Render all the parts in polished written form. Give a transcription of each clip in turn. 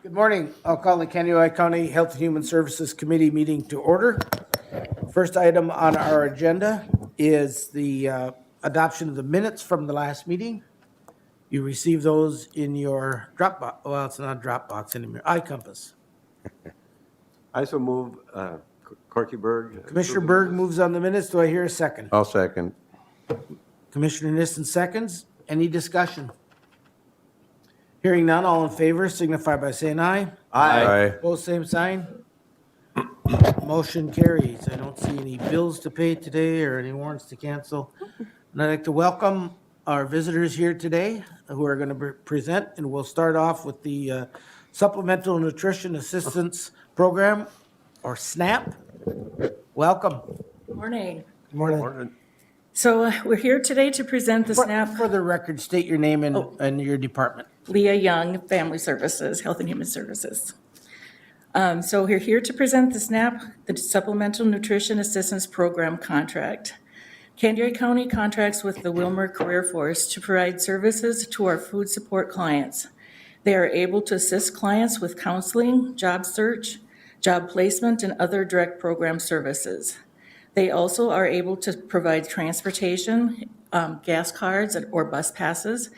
Good morning. I'll call the Kansas County Health and Human Services Committee meeting to order. First item on our agenda is the adoption of the minutes from the last meeting. You received those in your Dropbox. Well, it's not a Dropbox anymore. iCompass. I so move, Corky Berg. Commissioner Berg moves on the minutes. Do I hear a second? I'll second. Commissioner Nissen seconds. Any discussion? Hearing none, all in favor signify by saying aye. Aye. Both same sign. Motion carries. I don't see any bills to pay today or any warrants to cancel. And I'd like to welcome our visitors here today who are going to present, and we'll start off with the Supplemental Nutrition Assistance Program, or SNAP. Welcome. Morning. Good morning. Morning. So we're here today to present the SNAP. For the record, state your name and your department. Leah Young, Family Services, Health and Human Services. So we're here to present the SNAP, the Supplemental Nutrition Assistance Program contract. Kansas County contracts with the Wilmer Career Force to provide services to our food support clients. They are able to assist clients with counseling, job search, job placement, and other direct program services. They also are able to provide transportation, gas cards or bus passes,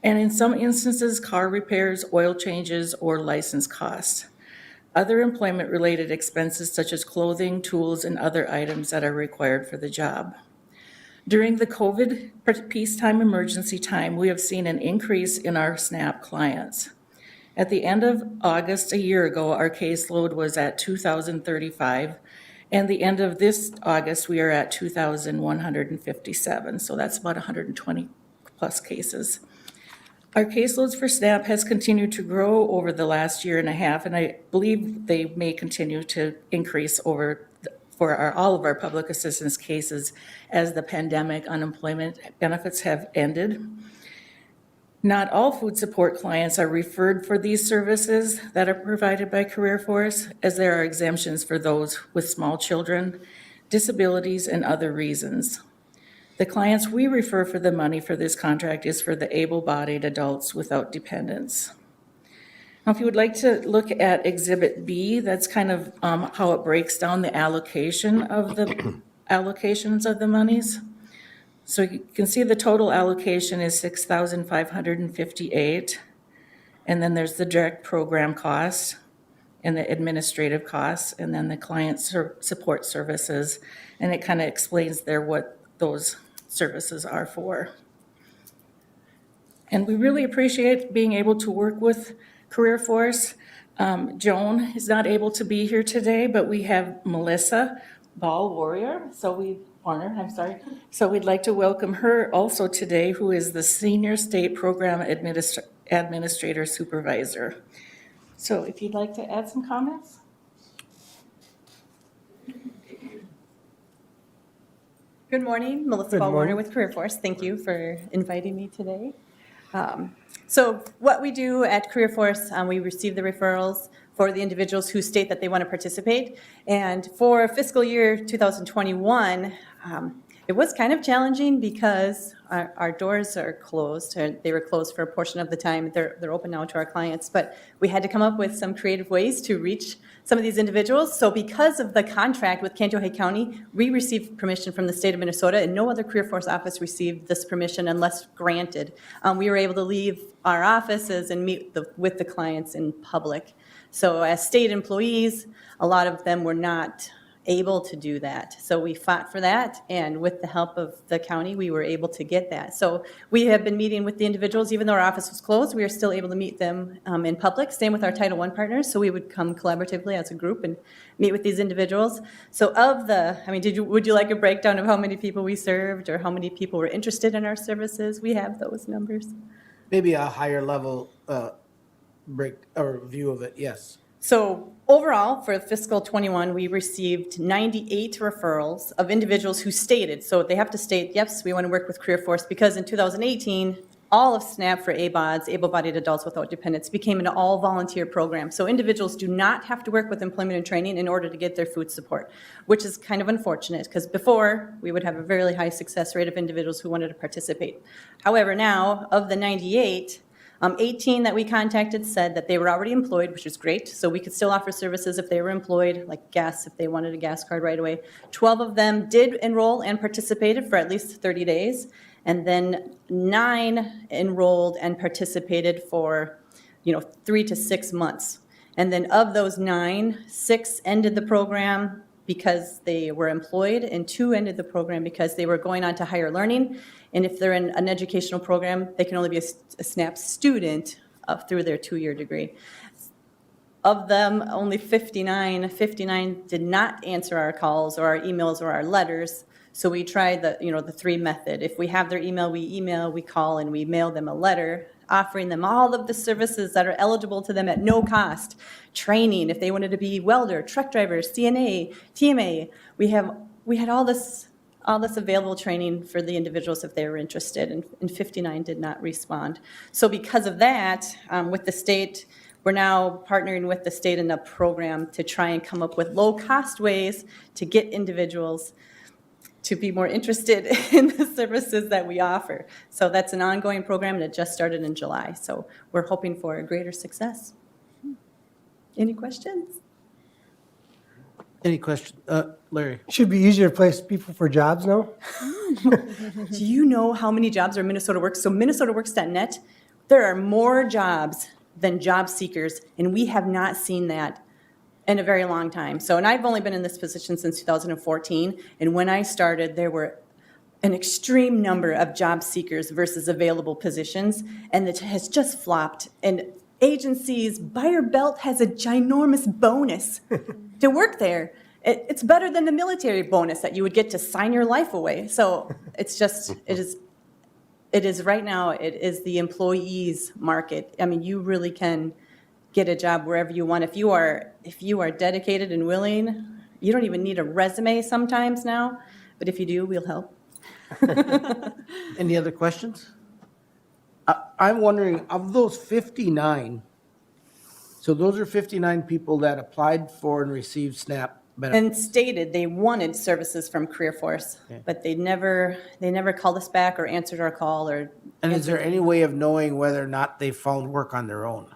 and in some instances, car repairs, oil changes, or license costs. Other employment-related expenses such as clothing, tools, and other items that are required for the job. During the COVID peacetime emergency time, we have seen an increase in our SNAP clients. At the end of August a year ago, our caseload was at 2,035, and the end of this August, we are at 2,157, so that's about 120 plus cases. Our caseloads for SNAP has continued to grow over the last year and a half, and I believe they may continue to increase for all of our public assistance cases as the pandemic unemployment benefits have ended. Not all food support clients are referred for these services that are provided by Career Force, as there are exemptions for those with small children, disabilities, and other reasons. The clients we refer for the money for this contract is for the able-bodied adults without dependents. Now, if you would like to look at Exhibit B, that's kind of how it breaks down the allocation of the allocations of the monies. So you can see the total allocation is $6,558, and then there's the direct program costs and the administrative costs, and then the client support services, and it kind of explains there what those services are for. And we really appreciate being able to work with Career Force. Joan is not able to be here today, but we have Melissa Ball Warrior, so we'd like to welcome her also today, who is the Senior State Program Administrator Supervisor. So if you'd like to add some comments? Good morning, Melissa Ball Warner with Career Force. Thank you for inviting me today. So what we do at Career Force, we receive the referrals for the individuals who state that they want to participate. And for fiscal year 2021, it was kind of challenging because our doors are closed. They were closed for a portion of the time. They're open now to our clients, but we had to come up with some creative ways to reach some of these individuals. So because of the contract with Kansas County, we received permission from the state of Minnesota, and no other Career Force office received this permission unless granted. We were able to leave our offices and meet with the clients in public. So as state employees, a lot of them were not able to do that. So we fought for that, and with the help of the county, we were able to get that. So we have been meeting with the individuals. Even though our office was closed, we are still able to meet them in public. Same with our Title I partners. So we would come collaboratively as a group and meet with these individuals. So would you like a breakdown of how many people we served or how many people were interested in our services? We have those numbers. Maybe a higher level break or view of it, yes. So overall, for fiscal 21, we received 98 referrals of individuals who stated, so they have to state, yes, we want to work with Career Force, because in 2018, all of SNAP for ABODs, able-bodied adults without dependents, became an all-volunteer program. So individuals do not have to work with employment and training in order to get their food support, which is kind of unfortunate, because before, we would have a very high success rate of individuals who wanted to participate. However, now, of the 98, 18 that we contacted said that they were already employed, which is great, so we could still offer services if they were employed, like gas, if they wanted a gas card right away. 12 of them did enroll and participated for at least 30 days, and then 9 enrolled and participated for 3 to 6 months. And then of those 9, 6 ended the program because they were employed, and 2 ended the program because they were going on to higher learning. And if they're in an educational program, they can only be a SNAP student through their 2-year degree. Of them, only 59 did not answer our calls or our emails or our letters. So we tried the 3 method. If we have their email, we call, and we mail them a letter offering them all of the services that are eligible to them at no cost. Training, if they wanted to be welder, truck driver, CNA, TMA. We had all this available training for the individuals if they were interested, and 59 did not respond. So because of that, with the state, we're now partnering with the state in a program to try and come up with low-cost ways to get individuals to be more interested in the services that we offer. So that's an ongoing program, and it just started in July. So we're hoping for a greater success. Any questions? Any question? Larry? Should be easier to place people for jobs now. Do you know how many jobs are Minnesota Works? So MinnesotaWorks.net, there are more jobs than job seekers, and we have not seen that in a very long time. So, and I've only been in this position since 2014, and when I started, there were an extreme number of job seekers versus available positions, and it has just flopped. And agencies, Buyer Belt has a ginormous bonus to work there. It's better than the military bonus that you would get to sign your life away. So it's just, it is right now, it is the employees market. I mean, you really can get a job wherever you want. If you are dedicated and willing, you don't even need a resume sometimes now, but if you do, we'll help. Any other questions? I'm wondering, of those 59, so those are 59 people that applied for and received SNAP benefits. And stated they wanted services from Career Force, but they never called us back or answered our call or. And is there any way of knowing whether or not they found work on their own?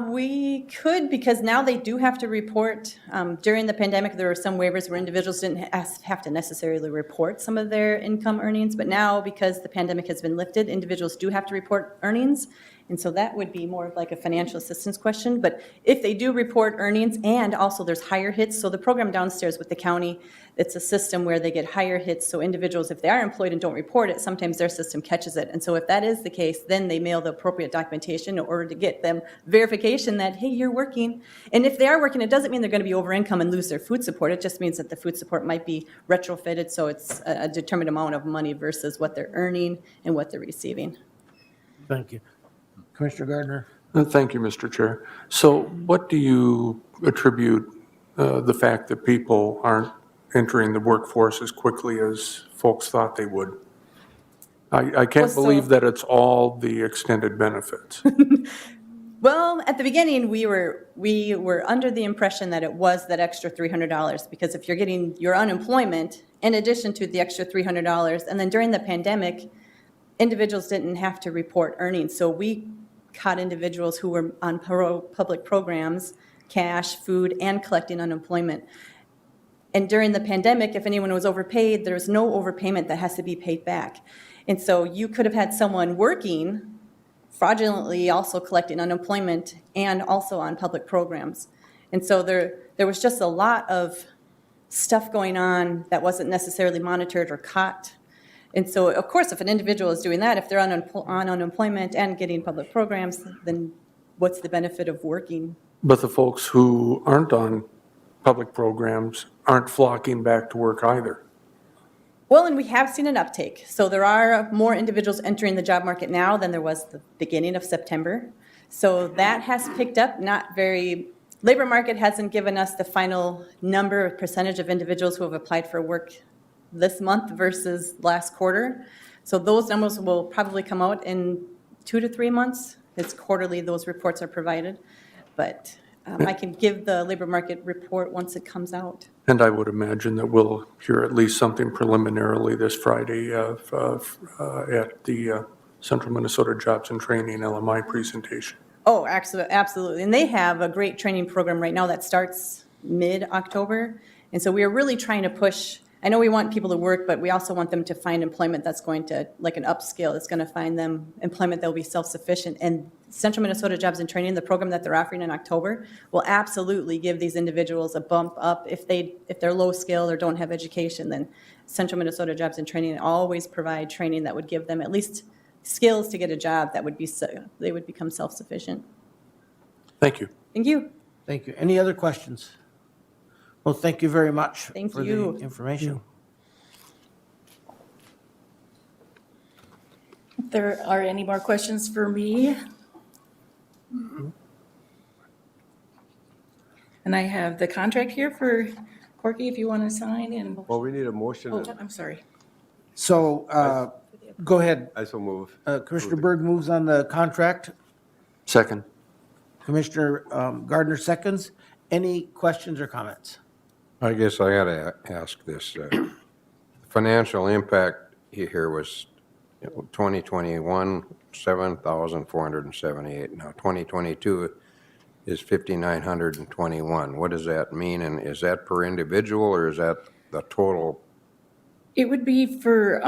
We could, because now they do have to report. During the pandemic, there were some waivers where individuals didn't have to necessarily report some of their income earnings, but now, because the pandemic has been lifted, individuals do have to report earnings. And so that would be more of like a financial assistance question. But if they do report earnings, and also there's higher hits, so the program downstairs with the county, it's a system where they get higher hits. So individuals, if they are employed and don't report it, sometimes their system catches it. And so if that is the case, then they mail the appropriate documentation in order to get them verification that, hey, you're working. And if they are working, it doesn't mean they're going to be over income and lose their food support. It just means that the food support might be retrofitted, so it's a determined amount of money versus what they're earning and what they're receiving. Thank you. Commissioner Gardner? Thank you, Mr. Chair. So what do you attribute the fact that people aren't entering the workforce as quickly as folks thought they would? I can't believe that it's all the extended benefits. Well, at the beginning, we were under the impression that it was that extra $300, because if you're getting your unemployment in addition to the extra $300, and then during the pandemic, individuals didn't have to report earnings. So we caught individuals who were on public programs, cash, food, and collecting unemployment. And during the pandemic, if anyone was overpaid, there was no overpayment that has to be paid back. And so you could have had someone working, fraudulently also collecting unemployment, and also on public programs. And so there was just a lot of stuff going on that wasn't necessarily monitored or caught. And so, of course, if an individual is doing that, if they're on unemployment and getting public programs, then what's the benefit of working? But the folks who aren't on public programs aren't flocking back to work either. Well, and we have seen an uptake. So there are more individuals entering the job market now than there was the beginning of September. So that has picked up, labor market hasn't given us the final number of percentage of individuals who have applied for work this month versus last quarter. So those numbers will probably come out in 2 to 3 months. It's quarterly, those reports are provided. But I can give the labor market report once it comes out. And I would imagine that we'll hear at least something preliminarily this Friday at the Central Minnesota Jobs and Training LMI presentation. Oh, absolutely. And they have a great training program right now that starts mid-October. And so we are really trying to push, I know we want people to work, but we also want them to find employment that's going to, like an upskill, that's going to find them employment that will be self-sufficient. And Central Minnesota Jobs and Training, the program that they're offering in October, will absolutely give these individuals a bump up. If they're low skilled or don't have education, then Central Minnesota Jobs and Training always provide training that would give them at least skills to get a job that would be, they would become self-sufficient. Thank you. Thank you. Thank you. Any other questions? Well, thank you very much Thank for you. the information. If there are any more questions for me? And I have the contract here for Corky, if you want to sign, and, Well, we need a motion. oh, I'm sorry. So, go ahead. I so move. Commissioner Berg moves on the contract. Second. Commissioner Gardner seconds. Any questions or comments? I guess I gotta ask this. Financial impact here was 2021, 7,478. Now 2022 is 5,921. What does that mean? And is that per individual or is that the total? It would be for,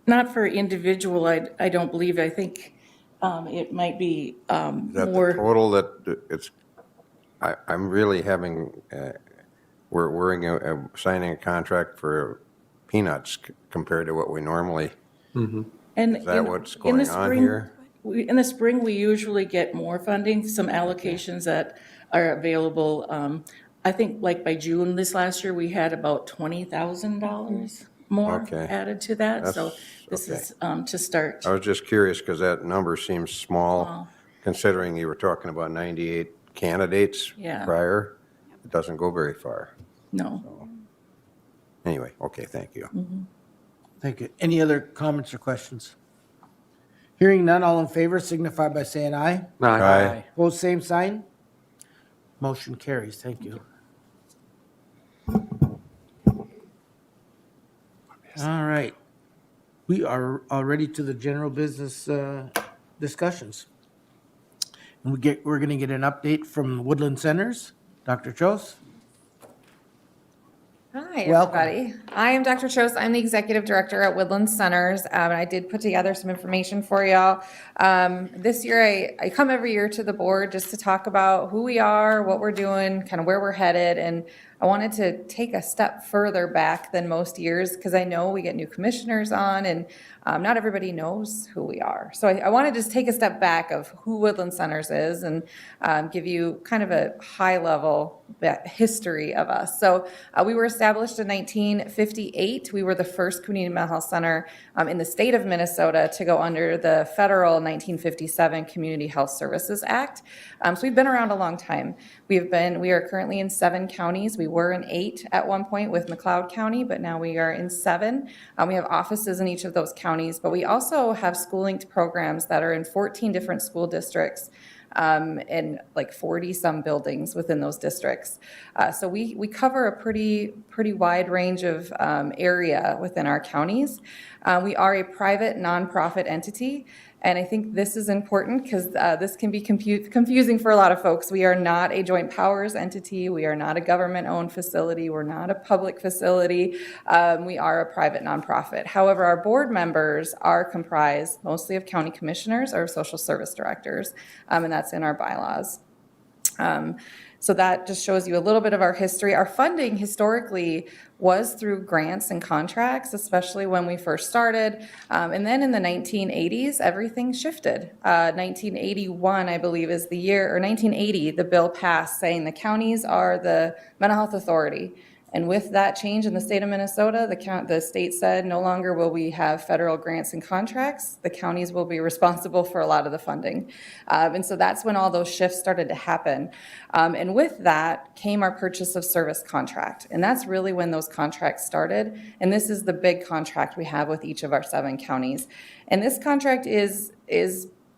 not for individual, I don't believe. I think it might be Is that the more. total that it's, I'm really having, we're signing a contract for peanuts compared to what we normally, And is that in- what's in the going on spring- here? In the spring, we usually get more funding, some allocations that are available. I think like by June this last year, we had about $20,000 more Okay. added to that. So this okay. is to start. I was just curious because that number seems small, considering you were talking about 98 candidates Yeah. prior. It doesn't go very far. No. Anyway, okay, thank you. Thank you. Any other comments or questions? Hearing none, all in favor signify by saying aye. Aye. Opposed, same sign. Motion carries. Thank you. All right. We are already to the general business discussions. And we're going to get an update from Woodland Centers. Dr. Chose? Hi, Welcome. everybody. I am Dr. Chose. I'm the executive director at Woodland Centers, and I did put together some information for y'all. This year, I come every year to the board just to talk about who we are, what we're doing, kind of where we're headed, and I wanted to take a step further back than most years because I know we get new commissioners on, and not everybody knows who we are. So I want to just take a step back of who Woodland Centers is and give you kind of a high-level history of us. So we were established in 1958. We were the first community mental health center in the state of Minnesota to go under the federal 1957 Community Health Services Act. So we've been around a long time. We are currently in 7 counties. We were in 8 at one point with McLeod County, but now we are in 7. We have offices in each of those counties, but we also have school-linked programs that are in 14 different school districts and like 40 some buildings within those districts. So we cover a pretty wide range of area within our counties. We are a private nonprofit entity. And I think this is important because this can be confusing for a lot of folks. We are not a joint powers entity. We are not a government-owned facility. We're not a public facility. We are a private nonprofit. However, our board members are comprised mostly of county commissioners or social service directors, and that's in our bylaws. So that just shows you a little bit of our history. Our funding historically was through grants and contracts, especially when we first started. And then in the 1980s, everything shifted. 1981, I believe, is the year, or 1980, the bill passed saying the counties are the mental health authority. And with that change in the state of Minnesota, the state said no longer will we have federal grants and contracts. The counties will be responsible for a lot of the funding. And so that's when all those shifts started to happen. And with that came our purchase of service contract. And that's really when those contracts started. And this is the big contract we have with each of our 7 counties. And this contract is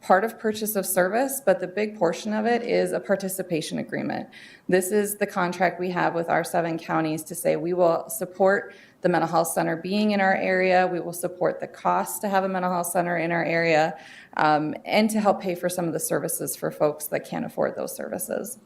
part of purchase of service, but the big portion of it is a participation agreement. This is the contract we have with our 7 counties to say we will support the mental health center being in our area, we will support the cost to have a mental health center in our area, and to help pay for some of the services for folks that can't afford those services.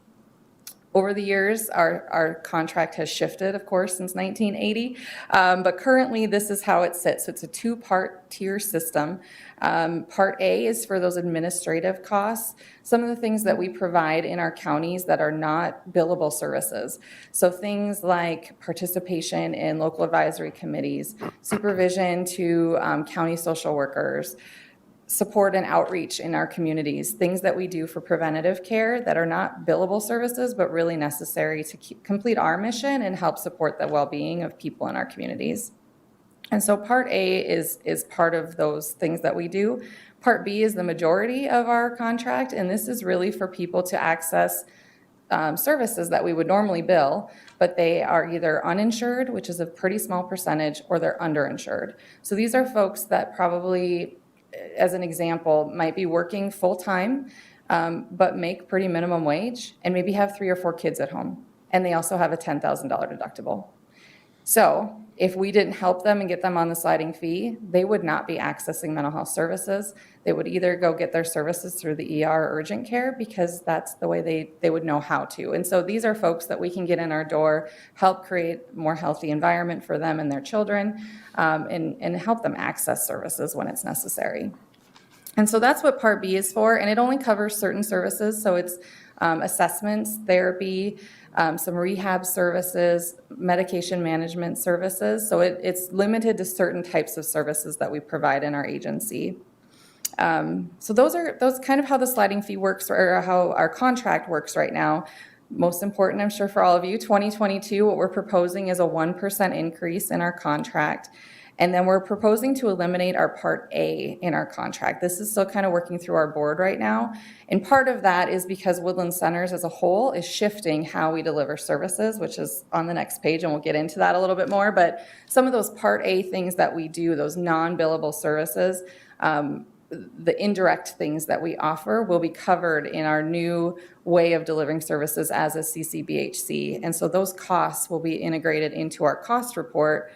Over the years, our contract has shifted, of course, since 1980, but currently this is how it sits. So it's a 2-part tier system. Part A is for those administrative costs, some of the things that we provide in our counties that are not billable services. So things like participation in local advisory committees, supervision to county social workers, support and outreach in our communities, things that we do for preventative care that are not billable services, but really necessary to complete our mission and help support the well-being of people in our communities. And so Part A is part of those things that we do. Part B is the majority of our contract, and this is really for people to access services that we would normally bill, but they are either uninsured, which is a pretty small percentage, or they're underinsured. So these are folks that probably, as an example, might be working full-time, but make pretty minimum wage and maybe have 3 or 4 kids at home. And they also have a $10,000 deductible. So if we didn't help them and get them on the sliding fee, they would not be accessing mental health services. They would either go get their services through the ER or urgent care because that's the way they would know how to. And so these are folks that we can get in our door, help create a more healthy environment for them and their children, and help them access services when it's necessary. And so that's what Part B is for, and it only covers certain services. So it's assessments, therapy, some rehab services, medication management services. So it's limited to certain types of services that we provide in our agency. So those kind of how the sliding fee works, or how our contract works right now. Most important, I'm sure, for all of you, 2022, what we're proposing is a 1% increase in our contract. And then we're proposing to eliminate our Part A in our contract. This is still kind of working through our board right now. And part of that is because Woodland Centers as a whole is shifting how we deliver services, which is on the next page, and we'll get into that a little bit more. But some of those Part A things that we do, those non-billable services, the indirect things that we offer will be covered in our new way of delivering services as a Ccbhc. And so those costs will be integrated into our cost report.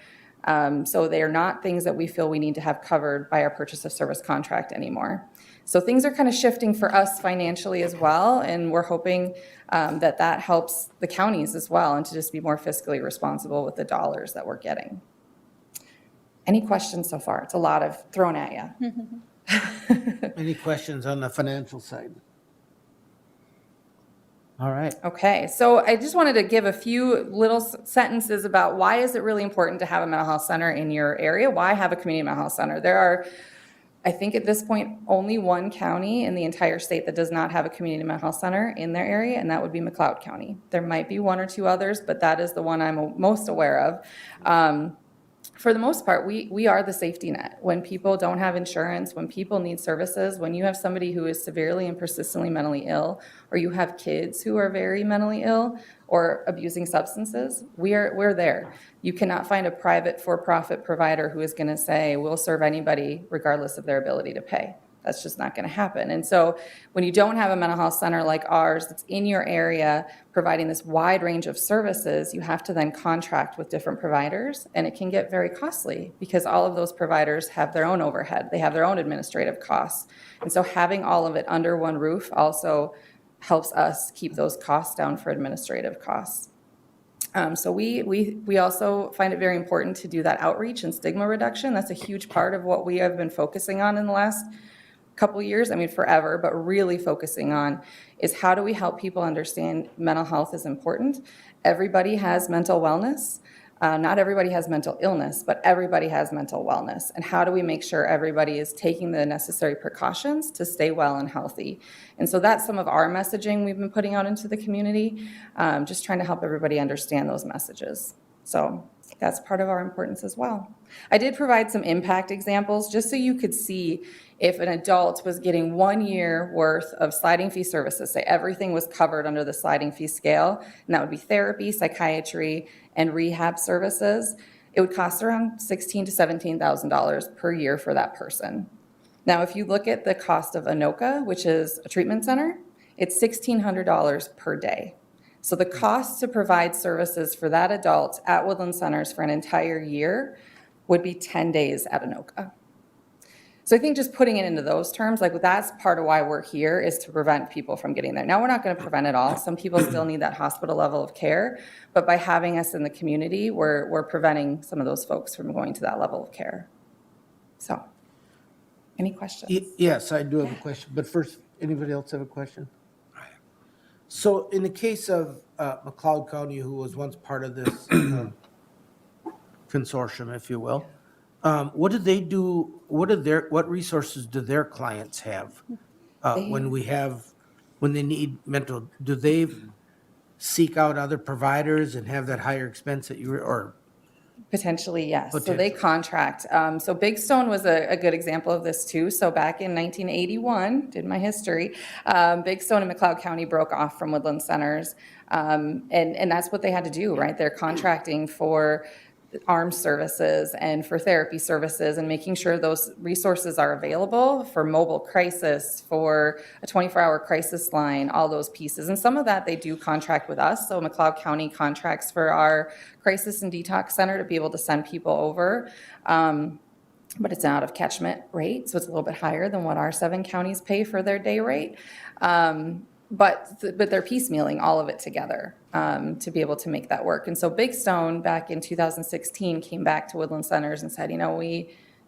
So they are not things that we feel we need to have covered by our purchase of service contract anymore. So things are kind of shifting for us financially as well, and we're hoping that helps the counties as well, and to just be more fiscally responsible with the dollars that we're getting. Any questions so far? It's a lot of thrown at you. Any questions on the financial side? All right. Okay, so I just wanted to give a few little sentences about why is it really important to have a mental health center in your area? Why have a community mental health center? There are, I think at this point, only 1 county in the entire state that does not have a community mental health center in their area, and that would be McLeod County. There might be 1 or 2 others, but that is the one I'm most aware of. For the most part, we are the safety net. When people don't have insurance, when people need services, when you have somebody who is severely and persistently mentally ill, or you have kids who are very mentally ill or abusing substances, we're there. You cannot find a private for-profit provider who is going to say, we'll serve anybody regardless of their ability to pay. That's just not going to happen. And so when you don't have a mental health center like ours that's in your area providing this wide range of services, you have to then contract with different providers, and it can get very costly because all of those providers have their own overhead. They have their own administrative costs. And so having all of it under one roof also helps us keep those costs down for administrative costs. So we also find it very important to do that outreach and stigma reduction. That's a huge part of what we have been focusing on in the last couple years, I mean forever, but really focusing on is how do we help people understand mental health is important. Everybody has mental wellness. Not everybody has mental illness, but everybody has mental wellness. And how do we make sure everybody is taking the necessary precautions to stay well and healthy? And so that's some of our messaging we've been putting out into the community, just trying to help everybody understand those messages. So that's part of our importance as well. I did provide some impact examples just so you could see if an adult was getting 1 year worth of sliding fee services, say everything was covered under the sliding fee scale, and that would be therapy, psychiatry, and rehab services, it would cost around $16,000 to $17,000 per year for that person. Now, if you look at the cost of Anoka, which is a treatment center, it's $1,600 per day. So the cost to provide services for that adult at Woodland Centers for an entire year would be 10 days at Anoka. So I think just putting it into those terms, like that's part of why we're here, is to prevent people from getting there. Now, we're not going to prevent it all. Some people still need that hospital level of care, but by having us in the community, we're preventing some of those folks from going to that level of care. So, any questions? Yes, I do have a question, but first, anybody else have a question? So in the case of McLeod County, who was once part of this consortium, if you will, what do they do? What resources do their clients have when they need mental? Do they seek out other providers and have that higher expense that or Potentially, yes. So they Potentially. contract. So Big Stone was a good example of this too. So back in 1981, did my history, Big Stone and McLeod County broke off from Woodland Centers. And that's what they had to do, right? They're contracting for armed services and for therapy services and making sure those resources are available for mobile crisis, for a 24-hour crisis line, all those pieces. And some of that they do contract with us. So McLeod County contracts for our crisis and detox center to be able to send people over. But it's an out of catchment rate, so it's a little bit higher than what our 7 counties pay for their day rate. But they're piecemealing all of it together to be able to make that work. And so Big Stone back in 2016 came back to Woodland Centers and said,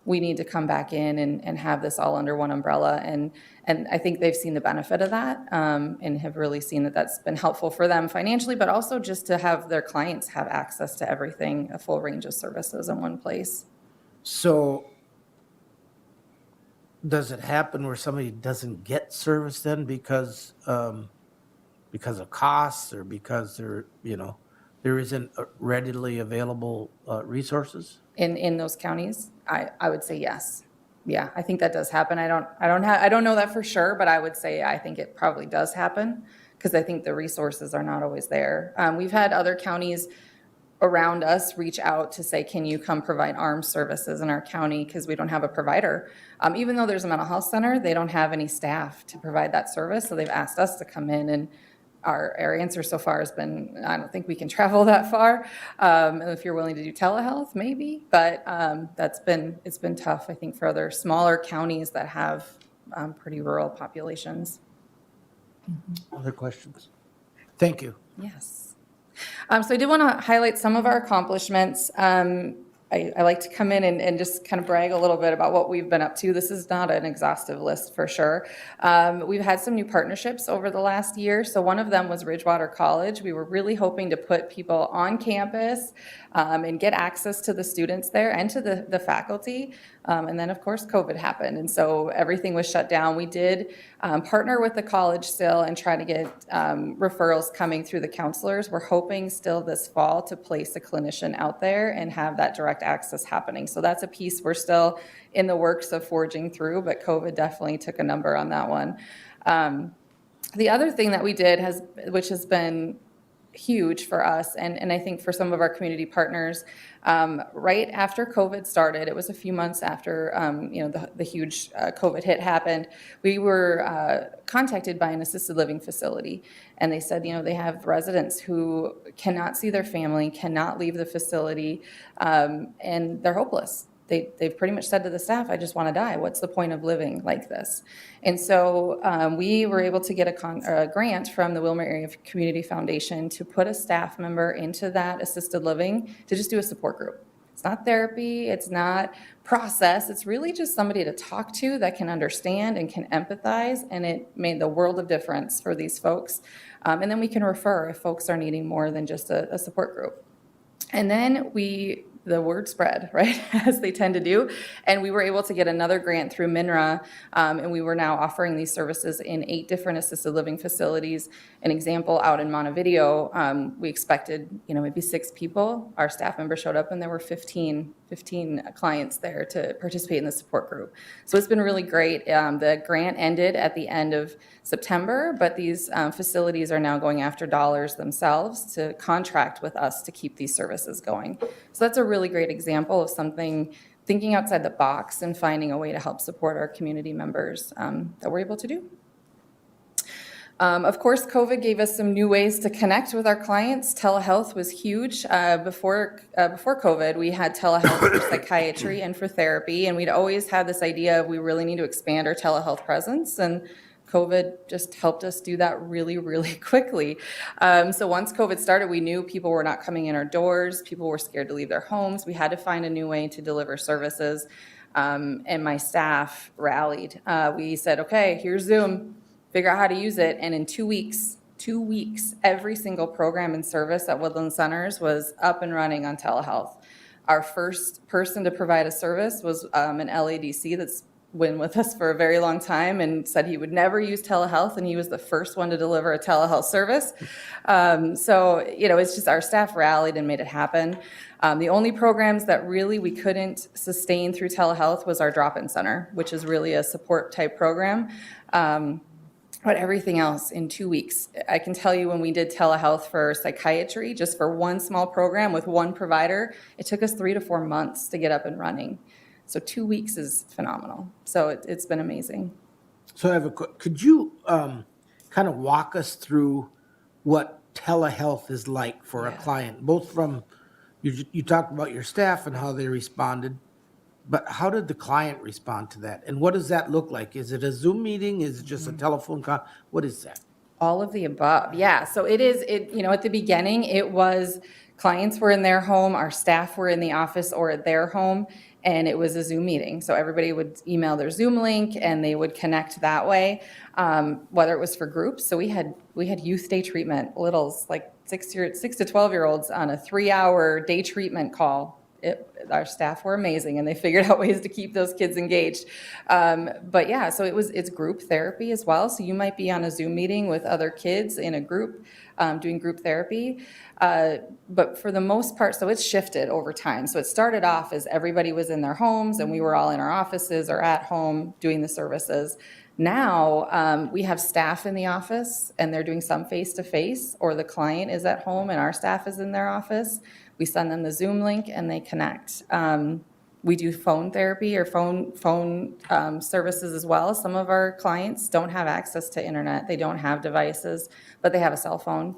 we need to come back in and have this all under one umbrella. And I think they've seen the benefit of that and have really seen that that's been helpful for them financially, but also just to have their clients have access to everything, a full range of services in one place. so? Does it happen where somebody doesn't get service then because of costs or because there isn't readily available resources? In those counties, I would say yes. Yeah, I think that does happen. I don't know that for sure, but I would say I think it probably does happen because I think the resources are not always there. We've had other counties around us reach out to say, can you come provide armed services in our county because we don't have a provider. Even though there's a mental health center, they don't have any staff to provide that service. So they've asked us to come in, and our answer so far has been, I don't think we can travel that far. If you're willing to do telehealth, maybe, but it's been tough, I think, for other smaller counties that have pretty rural populations. Other questions? Thank you. Yes. So I did want to highlight some of our accomplishments. I like to come in and just kind of brag a little bit about what we've been up to. This is not an exhaustive list for sure. We've had some new partnerships over the last year. So one of them was Ridgewater College. We were really hoping to put people on campus and get access to the students there and to the faculty. And then, of course, COVID happened. And so everything was shut down. We did partner with the college still and try to get referrals coming through the counselors. We're hoping still this fall to place a clinician out there and have that direct access happening. So that's a piece we're still in the works of forging through, but COVID definitely took a number on that one. The other thing that we did which has been huge for us, and I think for some of our community partners, right after COVID started, it was a few months after the huge COVID hit happened, we were contacted by an assisted living facility, and they said, they have residents who cannot see their family, cannot leave the facility, and they're hopeless. They've pretty much said to the staff, I just want to die. What's the point of living like this? And so we were able to get a grant from the Wilmer Area Community Foundation to put a staff member into that assisted living to just do a support group. It's not therapy. It's not process. It's really just somebody to talk to that can understand and can empathize. And it made the world of difference for these folks. And then we can refer if folks are needing more than just a support group. And then the word spread, right, as they tend to do. And we were able to get another grant through MINRA, and we were now offering these services in 8 different assisted living facilities. An example, out in Montevideo, we expected, maybe 6 people. Our staff member showed up, and there were 15 clients there to participate in the support group. So it's been really great. The grant ended at the end of September, but these facilities are now going after dollars themselves to contract with us to keep these services going. So that's a really great example of something thinking outside the box and finding a way to help support our community members that we're able to do. Of course, COVID gave us some new ways to connect with our clients. Telehealth was huge. Before COVID, we had telehealth for psychiatry and for therapy, and we'd always had this idea of we really need to expand our telehealth presence, and COVID just helped us do that really, really quickly. So once COVID started, we knew people were not coming in our doors. People were scared to leave their homes. We had to find a new way to deliver services, and my staff rallied. We said, okay, here's Zoom. Figure out how to use it, and in 2 weeks, every single program and service at Woodland Centers was up and running on telehealth. Our first person to provide a service was an LADC that's been with us for a very long time and said he would never use telehealth, and he was the first one to deliver a telehealth service. So, it's just our staff rallied and made it happen. The only programs that really we couldn't sustain through telehealth was our drop-in center, which is really a support type program. But everything else in 2 weeks. I can tell you when we did telehealth for psychiatry, just for one small program with one provider, it took us 3 to 4 months to get up and running. So 2 weeks is phenomenal. So it's been amazing. So I have could you kind of walk us through what telehealth is like for a client, both from, you talked about your staff and how they responded, but how did the client respond to that? And what does that look like? Is it a Zoom meeting? Is it just a telephone call? What is that? All of the above. Yeah. So at the beginning, it was clients were in their home, our staff were in the office or at their home, and it was a Zoom meeting. So everybody would email their Zoom link and they would connect that way, whether it was for groups. So we had youth day treatment, littles, like 6 to 12-year-olds on a 3-hour day treatment call. Our staff were amazing, and they figured out ways to keep those kids engaged. But yeah, so it's group therapy as well. So you might be on a Zoom meeting with other kids in a group doing group therapy. But for the most part, so it's shifted over time. So it started off as everybody was in their homes and we were all in our offices or at home doing the services. Now we have staff in the office and they're doing some face-to-face, or the client is at home and our staff is in their office. We send them the Zoom link and they connect. We do phone therapy or phone services as well. Some of our clients don't have access to internet. They don't have devices, but they have a cell phone.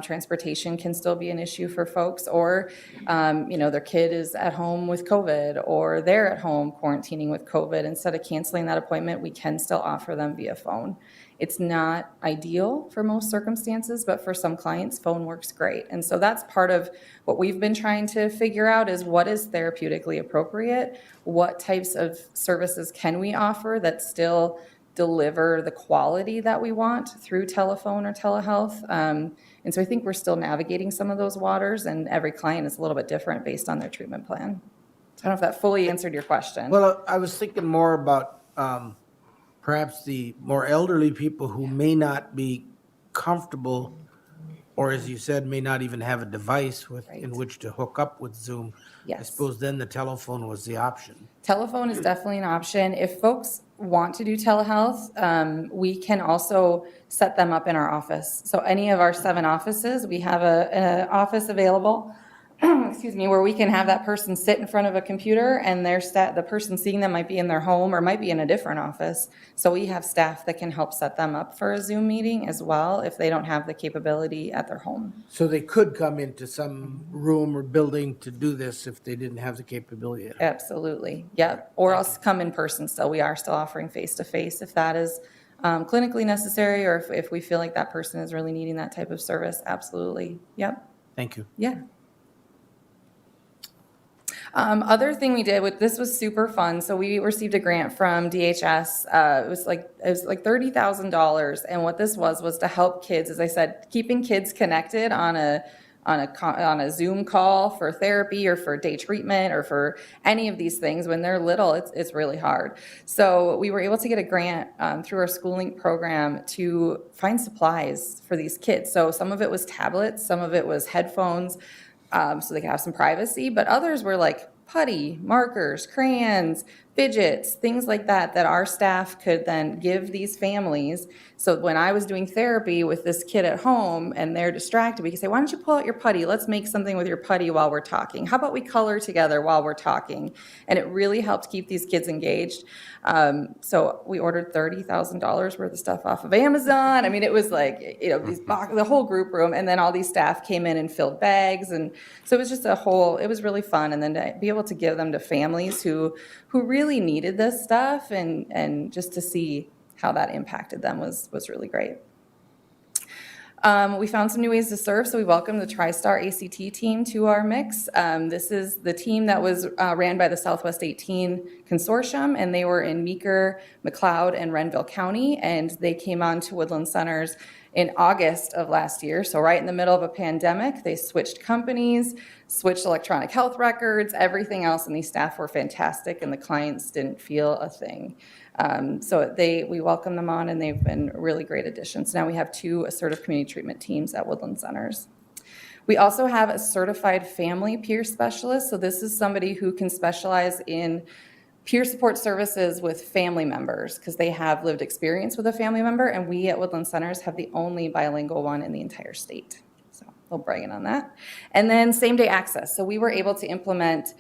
Transportation can still be an issue for folks, or their kid is at home with COVID, or they're at home quarantining with COVID. Instead of canceling that appointment, we can still offer them via phone. It's not ideal for most circumstances, but for some clients, phone works great. And so that's part of what we've been trying to figure out is what is therapeutically appropriate, what types of services can we offer that still deliver the quality that we want through telephone or telehealth. And so I think we're still navigating some of those waters, and every client is a little bit different based on their treatment plan. So I don't know if that fully answered your question. Well, I was thinking more about perhaps the more elderly people who may not be comfortable, or as you said, may not even have a device in which to hook up with Zoom. Yes. I suppose then the telephone was the option. Telephone is definitely an option. If folks want to do telehealth, we can also set them up in our office. So any of our 7 offices, we have an office available, where we can have that person sit in front of a computer, and the person seeing them might be in their home or might be in a different office. So we have staff that can help set them up for a Zoom meeting as well if they don't have the capability at their home. So they could come into some room or building to do this if they didn't have the capability at home. Absolutely, yeah. Or else come in person still. We are still offering face-to-face if that is clinically necessary, or if we feel like that person is really needing that type of service. Absolutely, yep. Thank you. Yeah. Other thing we did, this was super fun. So we received a grant from DHS. It was like $30,000, and what this was to help kids, as I said, keeping kids connected on a Zoom call for therapy or for day treatment or for any of these things. When they're little, it's really hard. So we were able to get a grant through our schooling program to find supplies for these kids. So some of it was tablets, some of it was headphones, so they could have some privacy, but others were like putty, markers, crayons, fidgets, things like that, that our staff could then give these families. So when I was doing therapy with this kid at home and they're distracted, we could say, why don't you pull out your putty? Let's make something with your putty while we're talking. How about we color together while we're talking? And it really helped keep these kids engaged. So we ordered $30,000 worth of stuff off of Amazon. I mean, it was like, the whole group room, and then all these staff came in and filled bags. And so it was just it was really fun. And then to be able to give them to families who really needed this stuff, and just to see how that impacted them was really great. We found some new ways to serve, so we welcomed the TriStar ACT team to our mix. This is the team that was ran by the Southwest 18 Consortium, and they were in Meeker, McLeod, and Renville County, and they came on to Woodland Centers in August of last year, so right in the middle of a pandemic. They switched companies, switched electronic health records, everything else, and these staff were fantastic, and the clients didn't feel a thing. So we welcome them on, and they've been really great additions. Now we have 2 assertive community treatment teams at Woodland Centers. We also have a certified family peer specialist. So this is somebody who can specialize in peer support services with family members because they have lived experience with a family member, and we at Woodland Centers have the only bilingual one in the entire state. So a little bragging on that. And then same-day access. So we were able to implement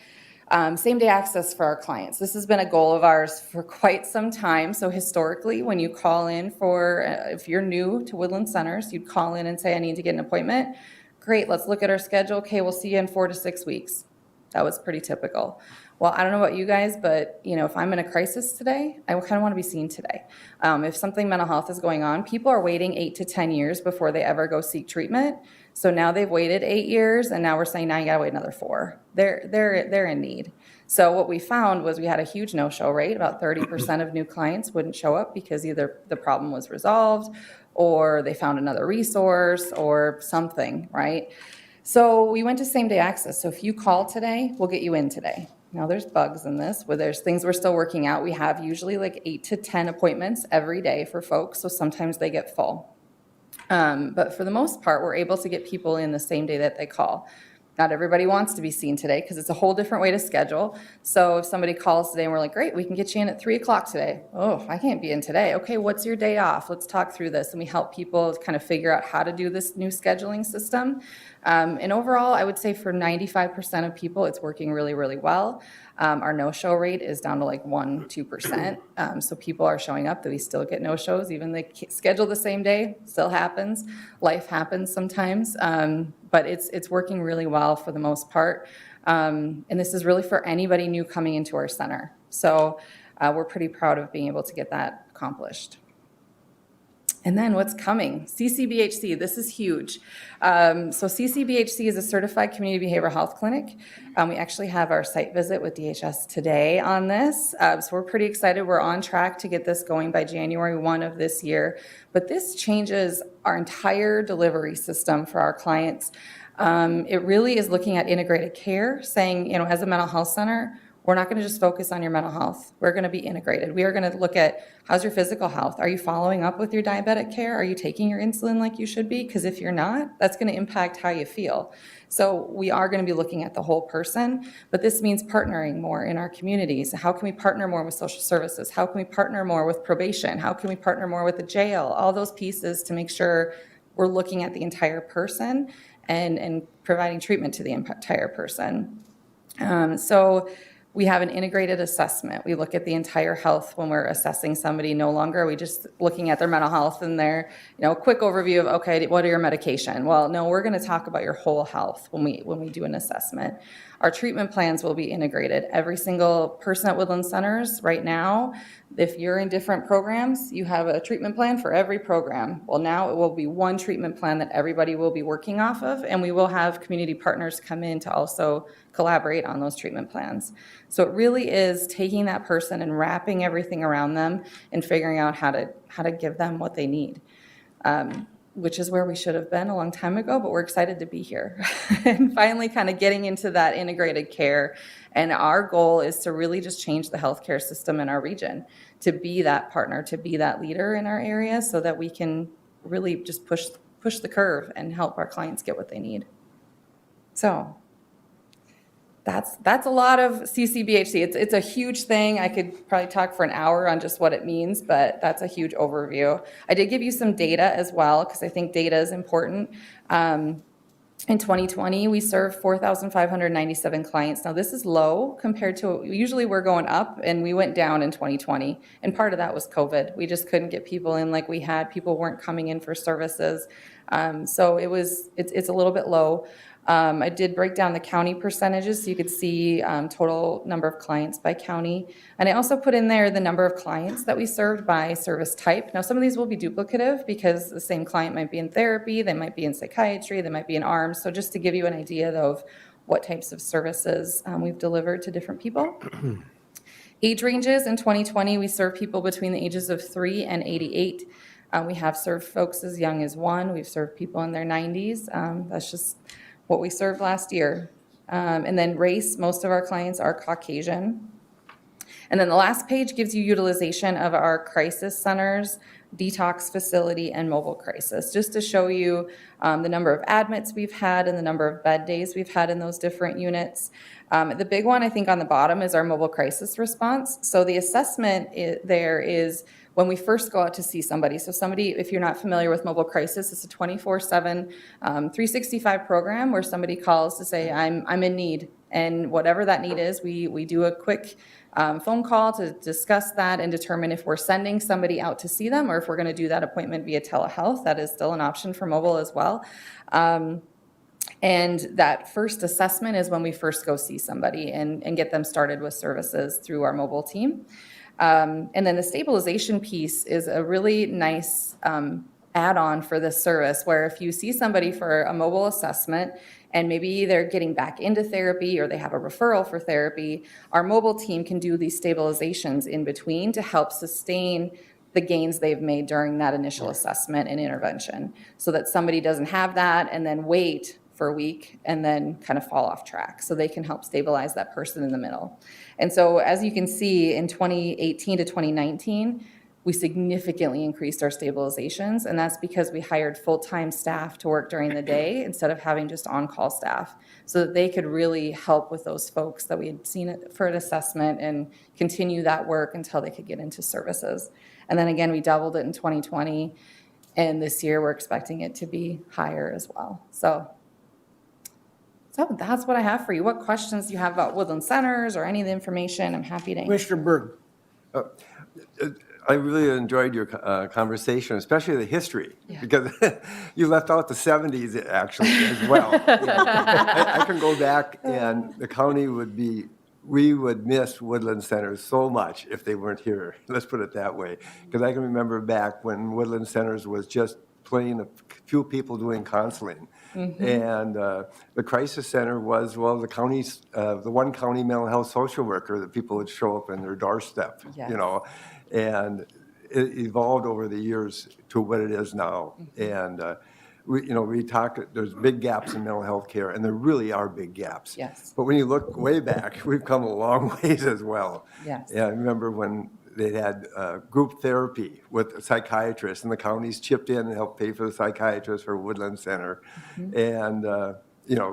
same-day access for our clients. This has been a goal of ours for quite some time. So historically, when you call in if you're new to Woodland Centers, you'd call in and say, I need to get an appointment. Great, let's look at our schedule. Okay, we'll see you in 4 to 6 weeks. That was pretty typical. Well, I don't know about you guys, but if I'm in a crisis today, I kind of want to be seen today. If something mental health is going on, people are waiting 8 to 10 years before they ever go seek treatment. So now they've waited 8 years, and now we're saying, now you got to wait another 4. They're in need. So what we found was we had a huge no-show rate. About 30% of new clients wouldn't show up because either the problem was resolved or they found another resource or something, right? So we went to same-day access. So if you call today, we'll get you in today. Now there's bugs in this, where there's things we're still working out. We have usually like 8 to 10 appointments every day for folks, so sometimes they get full. But for the most part, we're able to get people in the same day that they call. Not everybody wants to be seen today because it's a whole different way to schedule. So if somebody calls today and we're like, great, we can get you in at 3 o'clock today. Oh, I can't be in today. Okay, what's your day off? Let's talk through this. And we help people kind of figure out how to do this new scheduling system. And overall, I would say for 95% of people, it's working really, really well. Our no-show rate is down to like 1-2%. So people are showing up, that we still get no-shows, even they schedule the same day, still happens. Life happens sometimes, but it's working really well for the most part. And this is really for anybody new coming into our center. So we're pretty proud of being able to get that accomplished. And then what's coming? Ccbhc, this is huge. So Ccbhc is a certified community behavioral health clinic. We actually have our site visit with DHS today on this. So we're pretty excited. We're on track to get this going by January 1 of this year. But this changes our entire delivery system for our clients. It really is looking at integrated care, saying, as a mental health center, we're not going to just focus on your mental health. We're going to be integrated. We are going to look at how's your physical health. Are you following up with your diabetic care? Are you taking your insulin like you should be? Because if you're not, that's going to impact how you feel. So we are going to be looking at the whole person, but this means partnering more in our communities. How can we partner more with social services? How can we partner more with probation? How can we partner more with the jail? All those pieces to make sure we're looking at the entire person and providing treatment to the entire person. So we have an integrated assessment. We look at the entire health when we're assessing somebody. No longer are we just looking at their mental health and their, quick overview of, okay, what are your medication? Well, no, we're going to talk about your whole health when we do an assessment. Our treatment plans will be integrated. Every single person at Woodland Centers right now, if you're in different programs, you have a treatment plan for every program. Well, now it will be one treatment plan that everybody will be working off of, and we will have community partners come in to also collaborate on those treatment plans. So it really is taking that person and wrapping everything around them and figuring out how to give them what they need. Which is where we should have been a long time ago, but we're excited to be here and finally kind of getting into that integrated care. And our goal is to really just change the healthcare system in our region, to be that partner, to be that leader in our area so that we can really just push the curve and help our clients get what they need. So That's a lot of CCBHC. It's a huge thing. I could probably talk for an hour on just what it means, but that's a huge overview. I did give you some data as well, because I think data is important. In 2020, we served 4,597 clients. Now, this is low compared to, usually we're going up, and we went down in 2020. And part of that was COVID. We just couldn't get people in like we had. People weren't coming in for services. So it's a little bit low. I did break down the county percentages so you could see total number of clients by county. And I also put in there the number of clients that we served by service type. Now, some of these will be duplicative because the same client might be in therapy, they might be in psychiatry, they might be in arms. So just to give you an idea of what types of services we've delivered to different people. Age ranges in 2020, we served people between the ages of 3 and 88. We have served folks as young as 1. We've served people in their 90s. That's just what we served last year. And then race, most of our clients are Caucasian. And then the last page gives you utilization of our crisis centers, detox facility, and mobile crisis, just to show you the number of admits we've had and the number of bed days we've had in those different units. The big one, I think, on the bottom is our mobile crisis response. So the assessment there is when we first go out to see somebody. So somebody, if you're not familiar with mobile crisis, it's a 24/7, 365 program where somebody calls to say, I'm in need. And whatever that need is, we do a quick phone call to discuss that and determine if we're sending somebody out to see them or if we're going to do that appointment via telehealth. That is still an option for mobile as well. And that first assessment is when we first go see somebody and get them started with services through our mobile team. And then the stabilization piece is a really nice add-on for this service, where if you see somebody for a mobile assessment and maybe they're getting back into therapy or they have a referral for therapy, our mobile team can do these stabilizations in between to help sustain the gains they've made during that initial assessment and intervention, so that somebody doesn't have that and then wait for a week and then kind of fall off track. So they can help stabilize that person in the middle. And so as you can see, in 2018 to 2019, we significantly increased our stabilizations, and that's because we hired full-time staff to work during the day instead of having just on-call staff, so that they could really help with those folks that we had seen for an assessment and continue that work until they could get into services. And then again, we doubled it in 2020, and this year we're expecting it to be higher as well. So that's what I have for you. What questions do you have about Woodland Centers or any of the information? I'm happy to answer. Commissioner Berg. I really enjoyed your conversation, especially the history, because you left out the 70s actually as well. I can go back, and the county we would miss Woodland Centers so much if they weren't here. Let's put it that way. Because I can remember back when Woodland Centers was just plain a few people doing counseling. Mm-hmm. And the crisis center was, well, the one county mental health social worker that people would show up in their doorstep, you know. And it evolved over the years to what it is now. Mm-hmm. And we talk, there's big gaps in mental health care, and there really are big gaps. Yes. But when you look way back, we've come a long ways as well. Yes. Yeah, I remember when they had group therapy with a psychiatrist, and the counties chipped in and helped pay for the psychiatrist for Woodland Center. Mm-hmm. And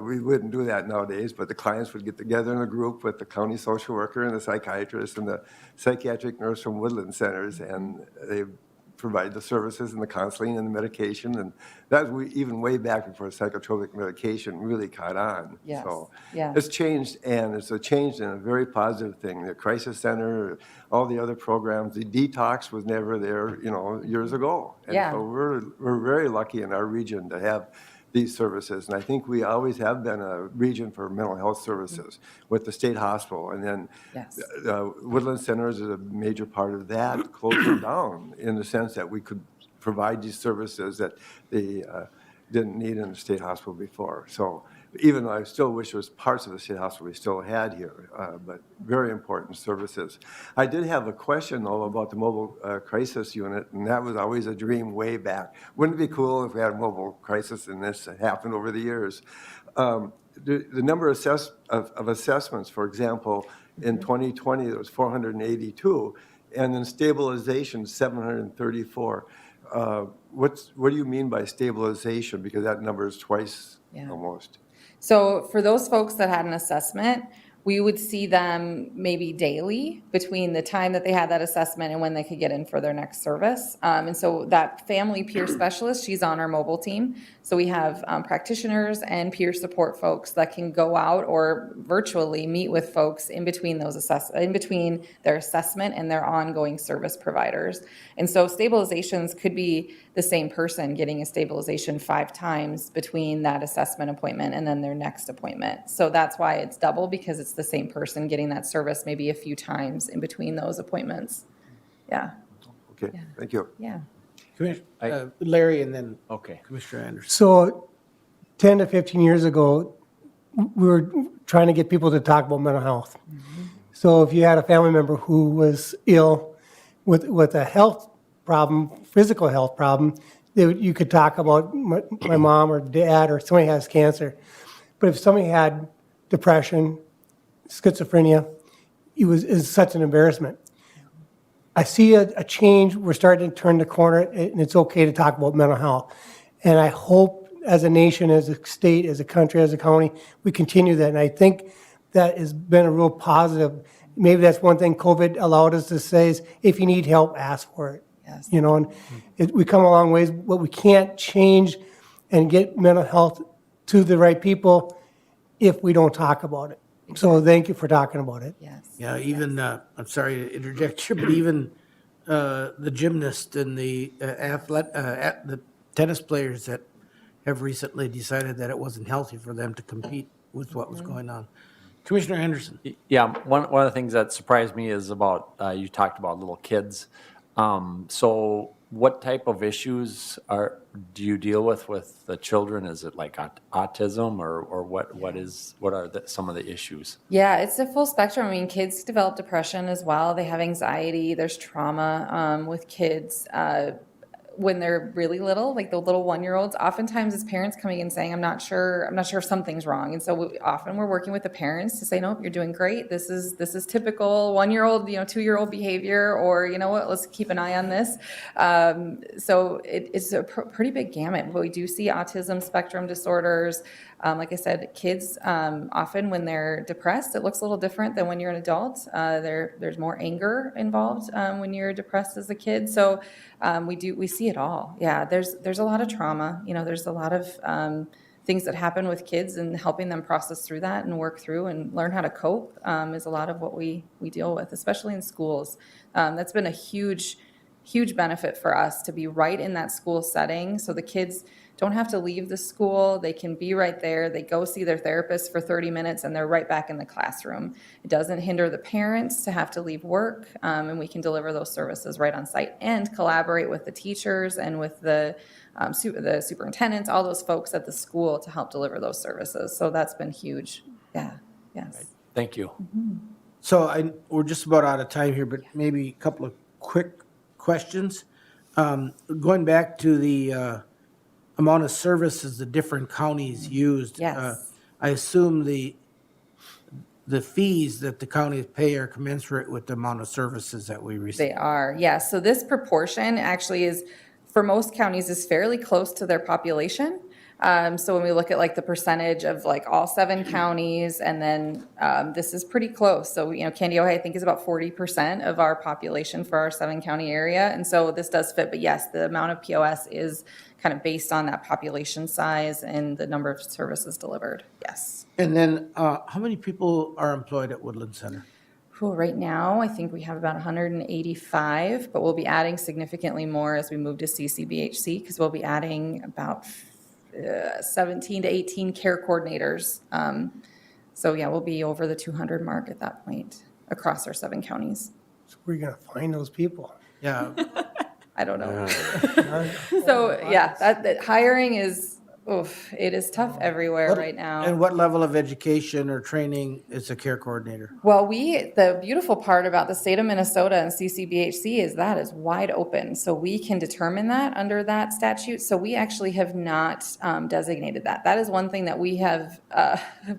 we wouldn't do that nowadays, but the clients would get together in a group with the county social worker and the psychiatrist and the psychiatric nurse from Woodland Centers, and they provide the services and the counseling and the medication. And that was even way back before psychotropic medication really caught on. Yes. So yes. It's changed, and it's a change in a very positive thing. The crisis center, all the other programs, the detox was never there, years ago. And so we're very lucky in our region to have these services. And I think we always have been a region for mental health services with the state hospital. And then Woodland Centers is a major part of that, closing down in the sense that we could provide these services that they didn't need in the state hospital before. So even though I still wish there was parts of the state hospital we still had here, but very important services. I did have a question, though, about the mobile crisis unit, and that was always a dream way back. Wouldn't it be cool if we had a mobile crisis and this happened over the years? The number of assessments, for example, in 2020, there was 482, and then stabilization, 734. What do you mean by stabilization? Because that number is twice almost. So for those folks that had an assessment, we would see them maybe daily between the time that they had that assessment and when they could get in for their next service. And so that family peer specialist, she's on our mobile team. So we have practitioners and peer support folks that can go out or virtually meet with folks in between in between their assessment and their ongoing service providers. And so stabilizations could be the same person getting a stabilization 5 times between that assessment appointment and then their next appointment. So that's why it's double, because it's the same person getting that service maybe a few times in between those appointments. Yeah, Okay, thank you. yeah. Larry and then Okay. Commissioner Anderson. So 10 to 15 years ago, we were trying to get people to talk about mental health. So if you had a family member who was ill with a health problem, physical health problem, you could talk about my mom or dad or somebody has cancer. But if somebody had depression, schizophrenia, it's such an embarrassment. I see a change. We're starting to turn the corner, and it's okay to talk about mental health. And I hope as a nation, as a state, as a country, as a county, we continue that. And I think that has been a real positive. Maybe that's one thing COVID allowed us to say is, if you need help, ask for it. Yes. You know, and we come a long ways, but we can't change and get mental health to the right people if we don't talk about it. So thank you for talking about it. Yes. Yeah, even, I'm sorry to interject here, but even the gymnast and the the tennis players that have recently decided that it wasn't healthy for them to compete with what was going on. Commissioner Henderson. Yeah, one of the things that surprised me is about, you talked about little kids. So what type of issues do you deal with the children? Is it like autism or what are some of the issues? Yeah, it's a full spectrum. I mean, kids develop depression as well. They have anxiety. There's trauma with kids. When they're really little, like the little 1-year-olds, oftentimes as parents coming in saying, I'm not sure if something's wrong. And so we're working with the parents to say, no, you're doing great. This is typical 1-year-old, 2-year-old behavior, or you know what, let's keep an eye on this. So it's a pretty big gamut. But we do see autism spectrum disorders. Like I said, kids, often when they're depressed, it looks a little different than when you're an adult. There's more anger involved when you're depressed as a kid. So we see it all. Yeah, there's a lot of trauma. There's a lot of things that happen with kids, and helping them process through that and work through and learn how to cope is a lot of what we deal with, especially in schools. That's been a huge benefit for us to be right in that school setting, so the kids don't have to leave the school. They can be right there. They go see their therapist for 30 minutes and they're right back in the classroom. It doesn't hinder the parents to have to leave work, and we can deliver those services right on site and collaborate with the teachers and with the superintendents, all those folks at the school to help deliver those services. So that's been huge. Yeah, yes. Thank you. So we're just about out of time here, but maybe a couple of quick questions. Going back to the amount of services the different counties used. Yes. I assume the fees that the counties pay are commensurate with the amount of services that we receive. They are, yes. So this proportion actually is, for most counties, is fairly close to their population. So when we look at like the percentage of like all 7 counties, and then this is pretty close. So, Candiota, I think, is about 40% of our population for our 7-county area. And so this does fit. But yes, the amount of POS is kind of based on that population size and the number of services delivered. Yes. And then how many people are employed at Woodland Center? Cool. Right now, I think we have about 185, but we'll be adding significantly more as we move to Ccbhc, because we'll be adding about 17 to 18 care coordinators. So yeah, we'll be over the 200 mark at that point across our 7 counties. So where are you going to find those people? Yeah. I don't know. So yeah, that hiring is, it is tough everywhere right now. And what level of education or training is a care coordinator? Well, the beautiful part about the state of Minnesota and Ccbhc is that is wide open. So we can determine that under that statute. So we actually have not designated that. That is one thing that we have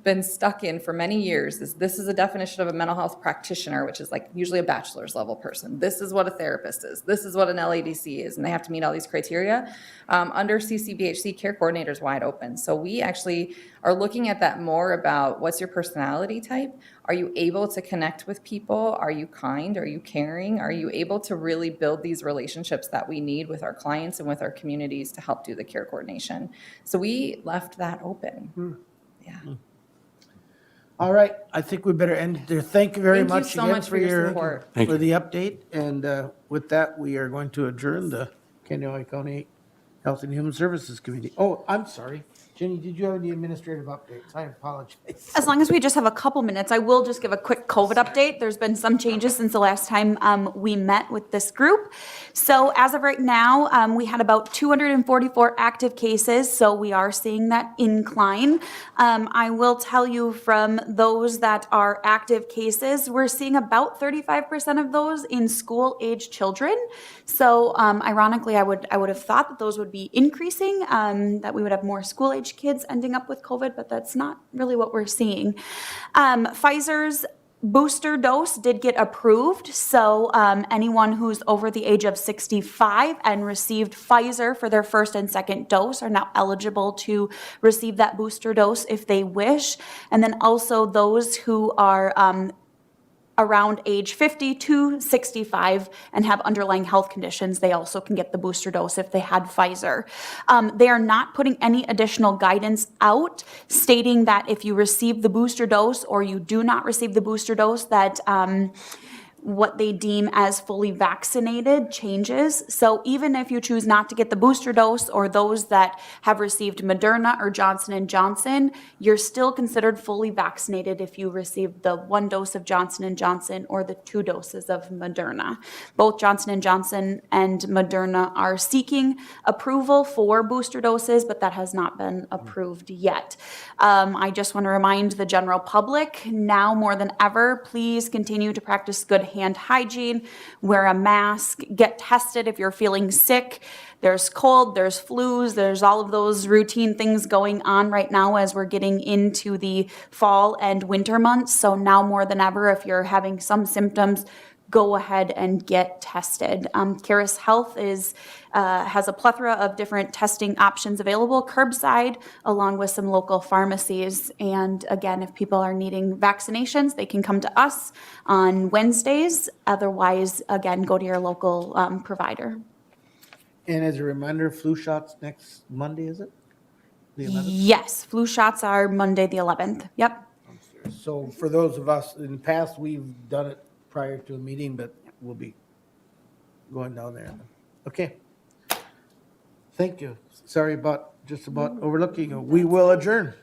been stuck in for many years. This is a definition of a mental health practitioner, which is like usually a bachelor's level person. This is what a therapist is. This is what an LADC is. And they have to meet all these criteria. Under Ccbhc, care coordinators ears wide open. So we actually are looking at that more about what's your personality type? Are you able to connect with people? Are you kind? Are you caring? Are you able to really build these relationships that we need with our clients and with our communities to help do the care coordination? So we left that open. Yeah. All right, I think we better end it there. Thank you very Thank you much so again much for for your your, support. Thank for you. the update. And with that, we are going to adjourn the Canyon County Health and Human Services Committee. Oh, I'm sorry. Jenny, did you have any administrative updates? I apologize. As long as we just have a couple minutes, I will just give a quick COVID update. There's been some changes since the last time we met with this group. So as of right now, we had about 244 active cases, so we are seeing that incline. I will tell you from those that are active cases, we're seeing about 35% of those in school-age children. So ironically, I would have thought that those would be increasing, that we would have more school-age kids ending up with COVID, but that's not really what we're seeing. Pfizer's booster dose did get approved, so anyone who's over the age of 65 and received Pfizer for their first and second dose are now eligible to receive that booster dose if they wish. And then also those who are around age 50 to 65 and have underlying health conditions, they also can get the booster dose if they had Pfizer. They are not putting any additional guidance out stating that if you receive the booster dose or you do not receive the booster dose, that what they deem as fully vaccinated changes. So even if you choose not to get the booster dose, or those that have received Moderna or Johnson & Johnson, you're still considered fully vaccinated if you receive the 1 dose of Johnson & Johnson or the 2 doses of Moderna. Both Johnson & Johnson and Moderna are seeking approval for booster doses, but that has not been approved yet. I just want to remind the general public, now more than ever, please continue to practice good hand hygiene, wear a mask, get tested if you're feeling sick. There's cold, there's flus, there's all of those routine things going on right now as we're getting into the fall and winter months. So now more than ever, if you're having some symptoms, go ahead and get tested. Caris Health has a plethora of different testing options available curbside, along with some local pharmacies. And again, if people are needing vaccinations, they can come to us on Wednesdays. Otherwise, again, go to your local provider. And as a reminder, flu shots next Monday, is it? The 11th? Yes, flu shots are Monday the 11th. Yep. So for those of us, in the past, we've done it prior to a meeting, but we'll be going down there. Okay. Thank you. Sorry about overlooking you. We will adjourn.